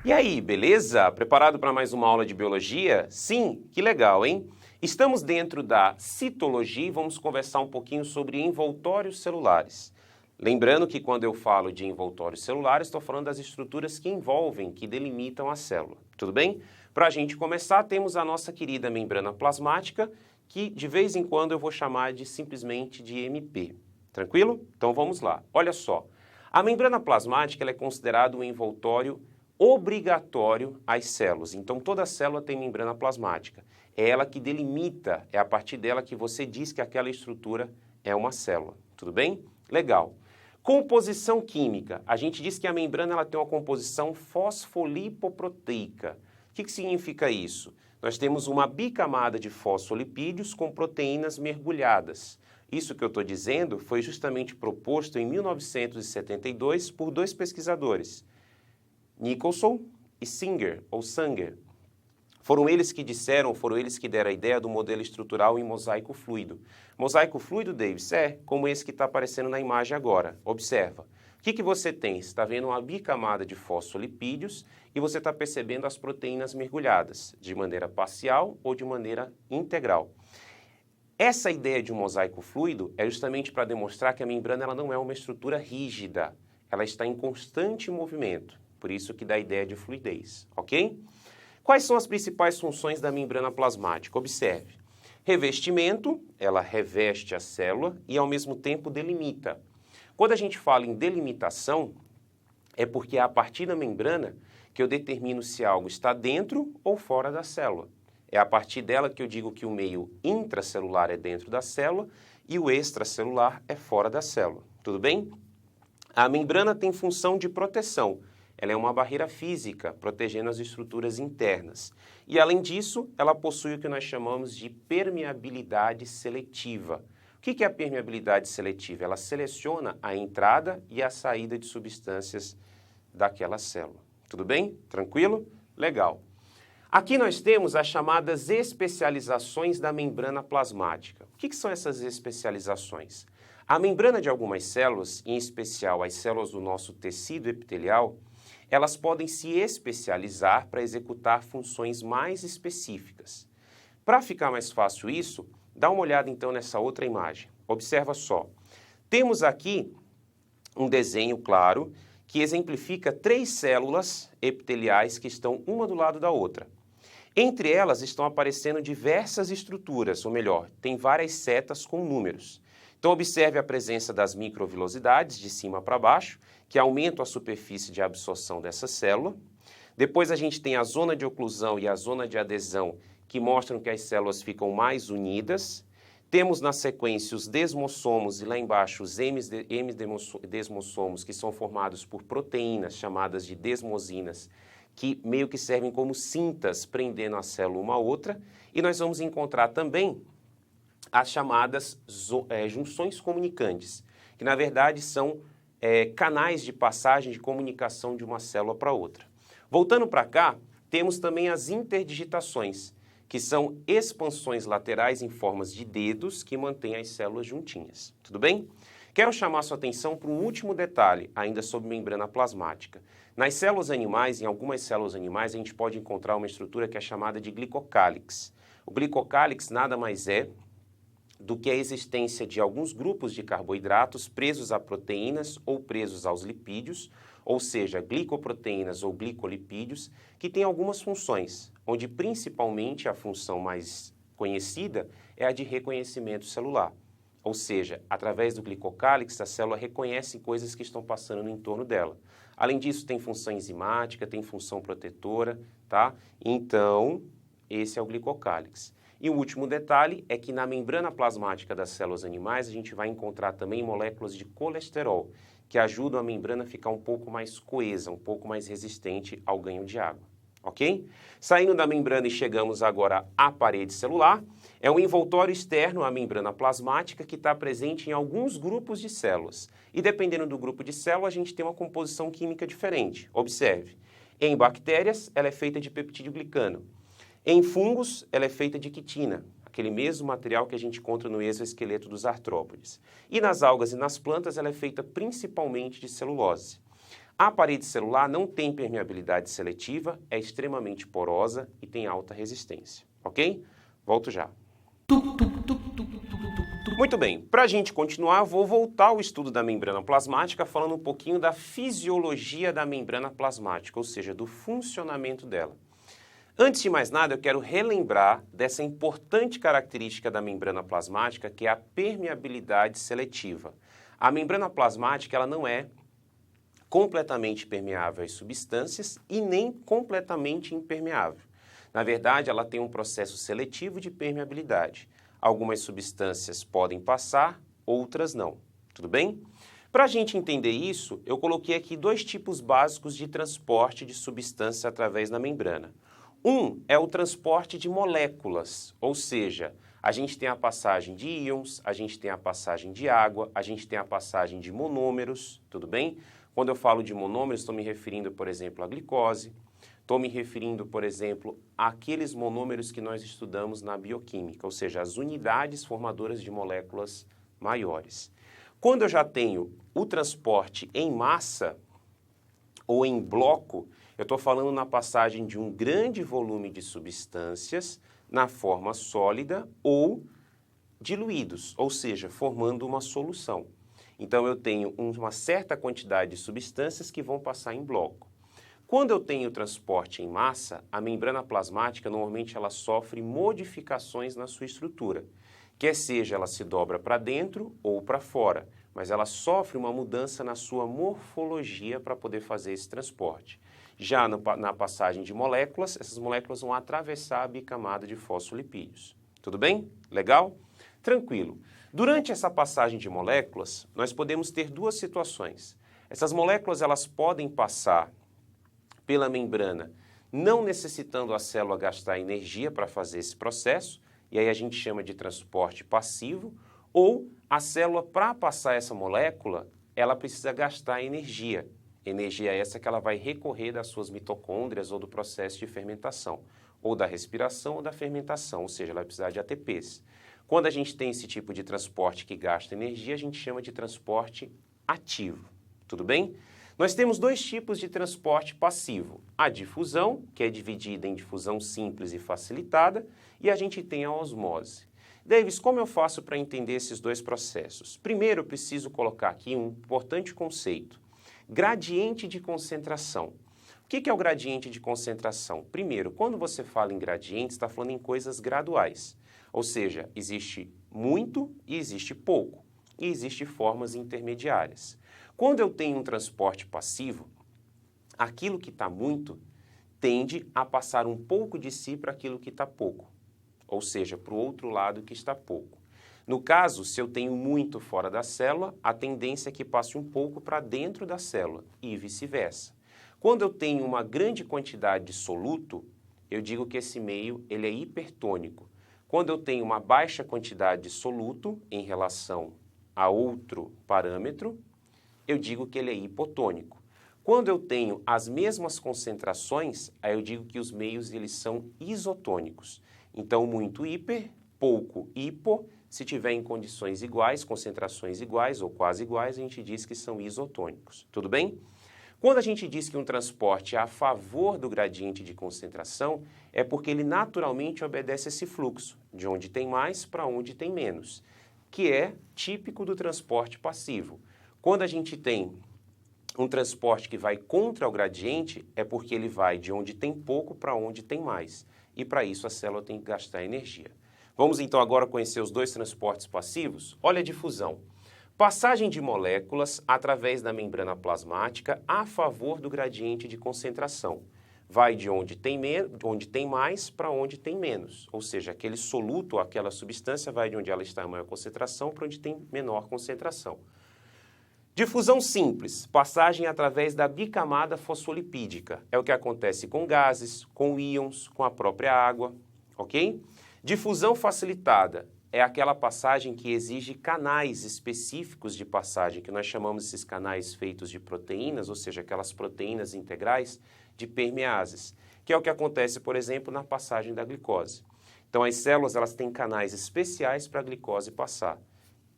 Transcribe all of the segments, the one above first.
E aí, beleza? Preparado para mais uma aula de biologia? Sim, que legal, hein? Estamos dentro da citologia e vamos conversar um pouquinho sobre envoltórios celulares. Lembrando que quando eu falo de envoltórios celulares, estou falando das estruturas que envolvem, que delimitam a célula. Tudo bem? Para a gente começar, temos a nossa querida membrana plasmática, que de vez em quando eu vou chamar de simplesmente de MP. Tranquilo? Então vamos lá. Olha só. A membrana plasmática ela é considerada um envoltório obrigatório às células. Então, toda célula tem membrana plasmática. É ela que delimita, é a partir dela que você diz que aquela estrutura é uma célula. Tudo bem? Legal. Composição química. A gente diz que a membrana ela tem uma composição fosfolipoproteica. O que significa isso? Nós temos uma bicamada de fosfolipídios com proteínas mergulhadas. Isso que eu estou dizendo foi justamente proposto em 1972 por dois pesquisadores, Nicholson e Sanger. Foram eles que deram a ideia do modelo estrutural em mosaico fluido. Mosaico fluido, Davis, é como esse que está aparecendo na imagem agora. Observa. O que você tem? Você está vendo uma bicamada de fosfolipídios e você está percebendo as proteínas mergulhadas, de maneira parcial ou de maneira integral. Essa ideia de um mosaico fluido é justamente para demonstrar que a membrana ela não é uma estrutura rígida, ela está em constante movimento. Por isso que dá a ideia de fluidez, ok? Quais são as principais funções da membrana plasmática? Observe. Revestimento, ela reveste a célula e ao mesmo tempo delimita. Quando a gente fala em delimitação, é porque é a partir da membrana que eu determino se algo está dentro ou fora da célula. É a partir dela que eu digo que o meio intracelular é dentro da célula e o extracelular é fora da célula. Tudo bem? A membrana tem função de proteção. Ela é uma barreira física, protegendo as estruturas internas. E, além disso, ela possui o que nós chamamos de permeabilidade seletiva. O que é a permeabilidade seletiva? Ela seleciona a entrada e a saída de substâncias daquela célula. Tudo bem? Tranquilo? Legal. Aqui nós temos as chamadas especializações da membrana plasmática. O que são essas especializações? A membrana de algumas células, em especial as células do nosso tecido epitelial, elas podem se especializar para executar funções mais específicas. Para ficar mais fácil isso, dá uma olhada então nessa outra imagem. Observa só. Temos aqui um desenho claro que exemplifica 3 células epiteliais que estão uma do lado da outra. Entre elas estão aparecendo diversas estruturas, ou melhor, tem várias setas com números. Então observe a presença das microvilosidades de cima para baixo, que aumentam a superfície de absorção dessa célula. Depois a gente tem a zona de oclusão e a zona de adesão, que mostram que as células ficam mais unidas. Temos na sequência os desmossomos e lá embaixo os desmossomos, que são formados por proteínas chamadas de desmosinas, que meio que servem como cintas prendendo a célula uma a outra. E nós vamos encontrar também as chamadas junções comunicantes, que na verdade são canais de passagem de comunicação de uma célula para outra. Voltando para cá, temos também as interdigitações, que são expansões laterais em formas de dedos que mantêm as células juntinhas. Tudo bem? Quero chamar sua atenção para um último detalhe, ainda sobre membrana plasmática. Nas células animais, em algumas células animais, a gente pode encontrar uma estrutura que é chamada de glicocálix. O glicocálix nada mais é do que a existência de alguns grupos de carboidratos presos a proteínas ou presos aos lipídios, ou seja, glicoproteínas ou glicolipídios, que têm algumas funções, onde principalmente a função mais conhecida é a de reconhecimento celular. Ou seja, através do glicocálix, a célula reconhece coisas que estão passando no entorno dela. Além disso, tem função enzimática, tem função protetora, tá? Então, esse é o glicocálix. E o último detalhe é que na membrana plasmática das células animais a gente vai encontrar também moléculas de colesterol, que ajudam a membrana a ficar um pouco mais coesa, um pouco mais resistente ao ganho de água, ok? Saindo da membrana e chegamos agora à parede celular, é um envoltório externo à membrana plasmática que está presente em alguns grupos de células. E dependendo do grupo de célula, a gente tem uma composição química diferente. Observe, em bactérias ela é feita de peptidoglicano. Em fungos, ela é feita de quitina, aquele mesmo material que a gente encontra no exoesqueleto dos artrópodes. E nas algas e nas plantas, ela é feita principalmente de celulose. A parede celular não tem permeabilidade seletiva, é extremamente porosa e tem alta resistência, ok? Volto já. Muito bem, para a gente continuar, vou voltar ao estudo da membrana plasmática falando um pouquinho da fisiologia da membrana plasmática, ou seja, do funcionamento dela. Antes de mais nada, eu quero relembrar dessa importante característica da membrana plasmática, que é a permeabilidade seletiva. A membrana plasmática ela não é completamente permeável às substâncias e nem completamente impermeável. Na verdade, ela tem um processo seletivo de permeabilidade. Algumas substâncias podem passar, outras não. Tudo bem? Para a gente entender isso, eu coloquei aqui dois tipos básicos de transporte de substâncias através da membrana. Um é o transporte de moléculas, ou seja, a gente tem a passagem de íons, a gente tem a passagem de água, a gente tem a passagem de monômeros, tudo bem? Quando eu falo de monômeros, estou me referindo, por exemplo, à glicose, estou me referindo, por exemplo, àqueles monômeros que nós estudamos na bioquímica, ou seja, as unidades formadoras de moléculas maiores. Quando eu já tenho o transporte em massa ou em bloco, eu estou falando na passagem de um grande volume de substâncias na forma sólida ou diluídos, ou seja, formando uma solução. Então, eu tenho uma certa quantidade de substâncias que vão passar em bloco. Quando eu tenho transporte em massa, a membrana plasmática, normalmente, ela sofre modificações na sua estrutura. Quer seja, ela se dobra para dentro ou para fora, mas ela sofre uma mudança na sua morfologia para poder fazer esse transporte. Já na passagem de moléculas, essas moléculas vão atravessar a bicamada de fosfolipídios. Tudo bem? Legal? Tranquilo. Durante essa passagem de moléculas, nós podemos ter duas situações. Essas moléculas elas podem passar pela membrana, não necessitando a célula gastar energia para fazer esse processo, e aí a gente chama de transporte passivo, ou a célula, para passar essa molécula, ela precisa gastar energia. Energia essa que ela vai recorrer das suas mitocôndrias ou do processo de fermentação, ou da respiração ou da fermentação, ou seja, ela vai precisar de ATPs. Quando a gente tem esse tipo de transporte que gasta energia, a gente chama de transporte ativo. Tudo bem? Nós temos dois tipos de transporte passivo. A difusão, que é dividida em difusão simples e facilitada, e a gente tem a osmose. Davis, como eu faço para entender esses dois processos? Primeiro, eu preciso colocar aqui um importante conceito. Gradiente de concentração. O que é o gradiente de concentração? Primeiro, quando você fala em gradiente, está falando em coisas graduais. Ou seja, existe muito e existe pouco. E existem formas intermediárias. Quando eu tenho um transporte passivo, aquilo que está muito tende a passar um pouco de si para aquilo que está pouco. Ou seja, para o outro lado que está pouco. No caso, se eu tenho muito fora da célula, a tendência é que passe um pouco para dentro da célula e vice-versa. Quando eu tenho uma grande quantidade de soluto, eu digo que esse meio ele é hipertônico. Quando eu tenho uma baixa quantidade de soluto em relação a outro parâmetro, eu digo que ele é hipotônico. Quando eu tenho as mesmas concentrações, aí eu digo que os meios eles são isotônicos. Então, muito hiper, pouco hipo. Se tiver em condições iguais, concentrações iguais ou quase iguais, a gente diz que são isotônicos. Tudo bem? Quando a gente diz que um transporte é a favor do gradiente de concentração, é porque ele naturalmente obedece esse fluxo, de onde tem mais para onde tem menos, que é típico do transporte passivo. Quando a gente tem um transporte que vai contra o gradiente, é porque ele vai de onde tem pouco para onde tem mais. E para isso a célula tem que gastar energia. Vamos então agora conhecer os dois transportes passivos? Olha a difusão. Passagem de moléculas através da membrana plasmática a favor do gradiente de concentração. Vai de onde tem mais para onde tem menos. Ou seja, aquele soluto, aquela substância, vai de onde ela está em maior concentração para onde tem menor concentração. Difusão simples, passagem através da bicamada fosfolipídica. É o que acontece com gases, com íons, com a própria água, ok? Difusão facilitada é aquela passagem que exige canais específicos de passagem, que nós chamamos esses canais feitos de proteínas, ou seja, aquelas proteínas integrais de permeases, que é o que acontece, por exemplo, na passagem da glicose. Então, as células elas têm canais especiais para a glicose passar.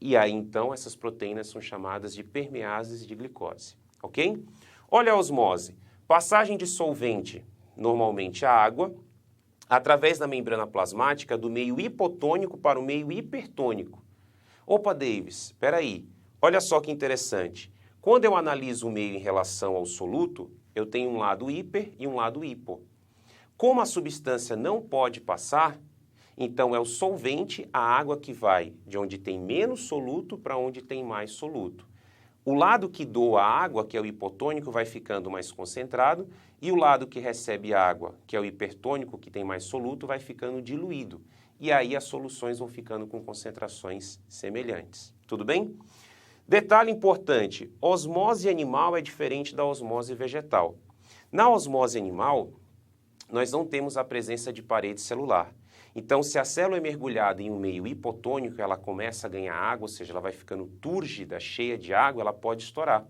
E aí, então, essas proteínas são chamadas de permeases de glicose, ok? Olha a osmose. Passagem de solvente, normalmente a água, através da membrana plasmática do meio hipotônico para o meio hipertônico. Opa, Davis, espera aí. Olha só que interessante. Quando eu analiso o meio em relação ao soluto, eu tenho um lado hiper e um lado hipo. Como a substância não pode passar, então é o solvente, a água que vai de onde tem menos soluto para onde tem mais soluto. O lado que doa a água, que é o hipotônico, vai ficando mais concentrado, e o lado que recebe água, que é o hipertônico, que tem mais soluto, vai ficando diluído. E aí as soluções vão ficando com concentrações semelhantes. Tudo bem? Detalhe importante, osmose animal é diferente da osmose vegetal. Na osmose animal, nós não temos a presença de parede celular. Então, se a célula é mergulhada em um meio hipotônico, ela começa a ganhar água, ou seja, ela vai ficando túrgida, cheia de água, ela pode estourar.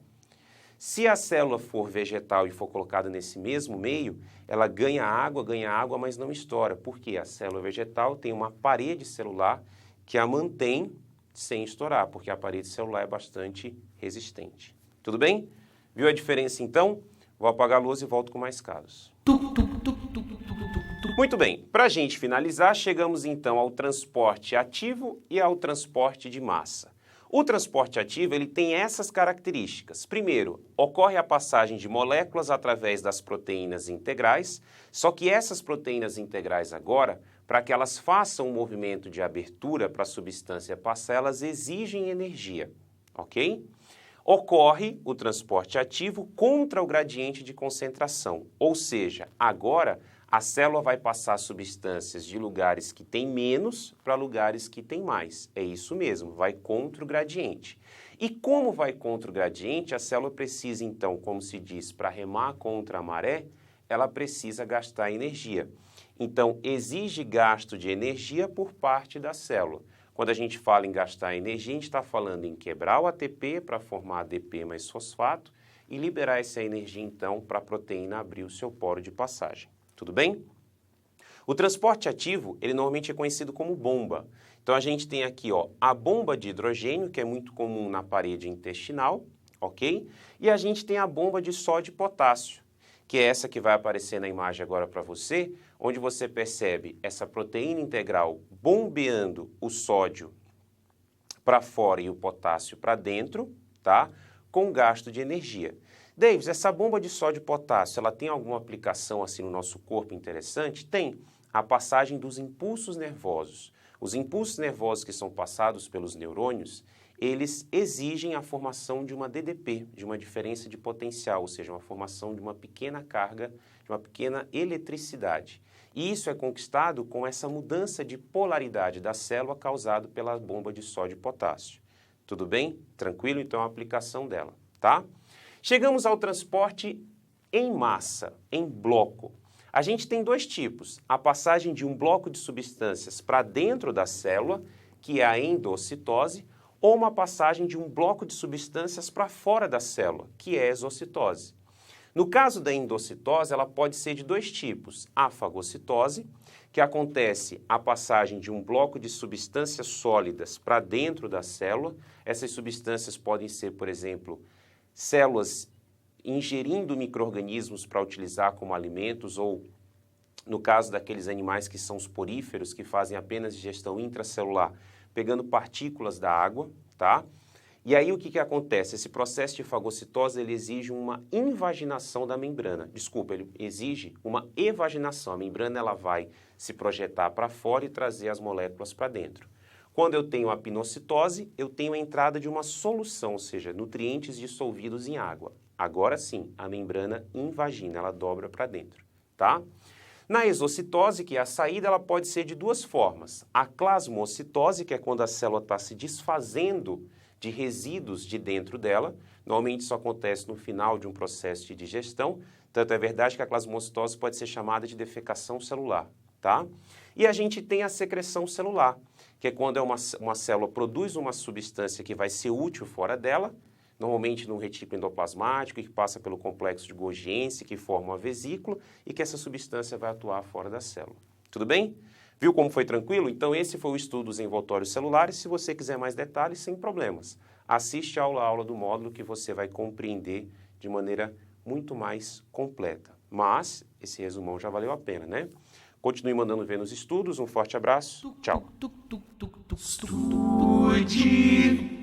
Se a célula for vegetal e for colocada nesse mesmo meio, ela ganha água, mas não estoura. Por quê? A célula vegetal tem uma parede celular que a mantém sem estourar, porque a parede celular é bastante resistente. Tudo bem? Viu a diferença então? Vou apagar a luz e volto com mais casos. Muito bem, para a gente finalizar, chegamos então ao transporte ativo e ao transporte de massa. O transporte ativo ele tem essas características. Primeiro, ocorre a passagem de moléculas através das proteínas integrais, só que essas proteínas integrais agora, para que elas façam um movimento de abertura para a substância passar, elas exigem energia, ok? Ocorre o transporte ativo contra o gradiente de concentração, ou seja, agora a célula vai passar substâncias de lugares que têm menos para lugares que têm mais. É isso mesmo, vai contra o gradiente. E como vai contra o gradiente, a célula precisa então, como se diz, para remar contra a maré, ela precisa gastar energia. Então, exige gasto de energia por parte da célula. Quando a gente fala em gastar energia, a gente está falando em quebrar o ATP para formar ADP mais fosfato e liberar essa energia, então, para a proteína abrir o seu poro de passagem. Tudo bem? O transporte ativo, ele normalmente é conhecido como bomba. Então, a gente tem aqui, ó, a bomba de hidrogênio, que é muito comum na parede intestinal, ok? E a gente tem a bomba de sódio e potássio, que é essa que vai aparecer na imagem agora para você, onde você percebe essa proteína integral bombeando o sódio para fora e o potássio para dentro, tá? Com gasto de energia. Davis, essa bomba de sódio e potássio, ela tem alguma aplicação assim no nosso corpo interessante? Tem. A passagem dos impulsos nervosos. Os impulsos nervosos que são passados pelos neurônios, eles exigem a formação de uma DDP, de uma diferença de potencial, ou seja, uma formação de uma pequena carga, de uma pequena eletricidade. E isso é conquistado com essa mudança de polaridade da célula causada pela bomba de sódio e potássio. Tudo bem? Tranquilo? Então, a aplicação dela, tá? Chegamos ao transporte em massa, em bloco. A gente tem dois tipos, a passagem de um bloco de substâncias para dentro da célula, que é a endocitose, ou uma passagem de um bloco de substâncias para fora da célula, que é a exocitose. No caso da endocitose, ela pode ser de dois tipos, a fagocitose, que acontece a passagem de um bloco de substâncias sólidas para dentro da célula. Essas substâncias podem ser, por exemplo, células ingerindo micro-organismos para utilizar como alimentos ou, no caso daqueles animais que são os poríferos, que fazem apenas digestão intracelular, pegando partículas da água, tá? E aí o que acontece? Esse processo de fagocitose, ele exige uma invaginação da membrana. Desculpa, ele exige uma evaginação. A membrana ela vai se projetar para fora e trazer as moléculas para dentro. Quando eu tenho a pinocitose, eu tenho a entrada de uma solução, ou seja, nutrientes dissolvidos em água. Agora sim, a membrana invagina, ela dobra para dentro, tá? Na exocitose, que é a saída, ela pode ser de duas formas. A plasmocitose, que é quando a célula está se desfazendo de resíduos de dentro dela. Normalmente isso acontece no final de um processo de digestão. Tanto é verdade que a plasmocitose pode ser chamada de defecação celular, tá? E a gente tem a secreção celular, que é quando uma célula produz uma substância que vai ser útil fora dela, normalmente num retículo endoplasmático, que passa pelo complexo de Golgi, que forma uma vesícula, e que essa substância vai atuar fora da célula. Tudo bem? Viu como foi tranquilo? Então esse foi o estudo dos envoltórios celulares. Se você quiser mais detalhes, sem problemas. Assiste a aula do módulo que você vai compreender de maneira muito mais completa. Mas esse resumão já valeu a pena, né? Continue mandando ver nos estudos. Um forte abraço. Tchau. Estude.